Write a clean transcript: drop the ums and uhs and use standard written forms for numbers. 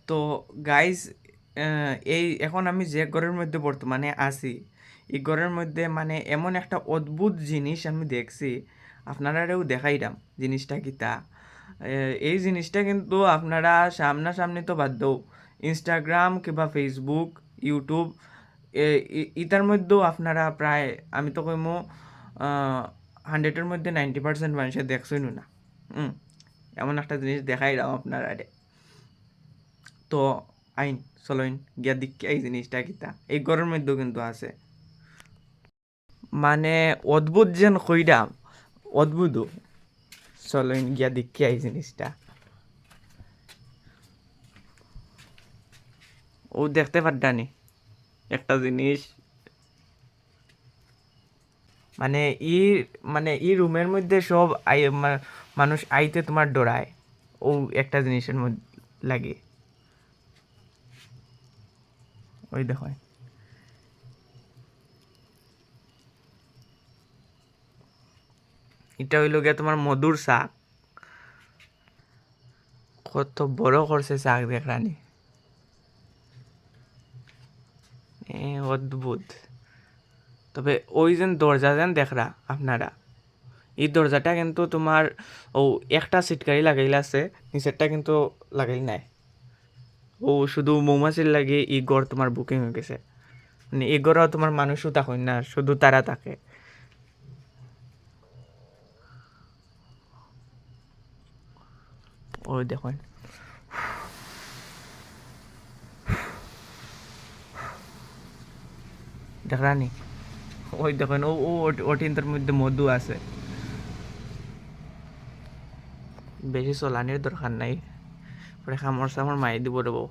তো গাইজ, এই এখন আমি যে ঘরের মধ্যে বর্তমানে আছি, এই ঘরের মধ্যে মানে এমন একটা অদ্ভুত জিনিস আমি দেখছি, আপনারাও দেখাইলাম জিনিসটা কিতা। এই জিনিসটা কিন্তু আপনারা সামনাসামনি তো বাদ দাও, ইনস্টাগ্রাম কিংবা ফেসবুক, ইউটিউব, ইতার মধ্যেও আপনারা প্রায়, আমি তো কইমো 100-এর মধ্যে 90% মানুষের দেখছই না। হুম, এমন একটা জিনিস দেখাইলাম আপনারা। তো আইন চলোইন গিয়া দেখি এই জিনিসটা কিতা, এই ঘরের মধ্যেও কিন্তু আছে। মানে অদ্ভুত যেন কইরাম, অদ্ভুত। চলোইন গিয়া দেখি এই জিনিসটা। ও দেখতে পারডানি একটা জিনিস, মানে ই মানে ই রুমের মধ্যে সব মানুষ আইতে তোমার ডরায়, ও একটা জিনিসের মধ্যে লাগে। ওই দেখো, এটা হইল গিয়া তোমার মধুর শাক। কত বড় করছে শাক দেখরানি, অদ্ভুত। তবে ওই যে দরজা যেন দেখরা আপনারা, এই দরজাটা কিন্তু তোমার ও একটা সিটকারি লাগাইল আছে, নিচেরটা কিন্তু লাগাইল নাই। ও শুধু মৌমাছির লাগে এই ঘর তোমার বুকিং হয়ে গেছে। মানে এই ঘরেও তোমার মানুষও থাকেন না, শুধু তারা থাকে। ওই দেখুন, দেখরানি, ওই দেখুন, ও ও ওটিনটার মধ্যে মধু আছে। বেশি চলানির দরকার নাই, পরে খামর সামর মারি দিব দেবো।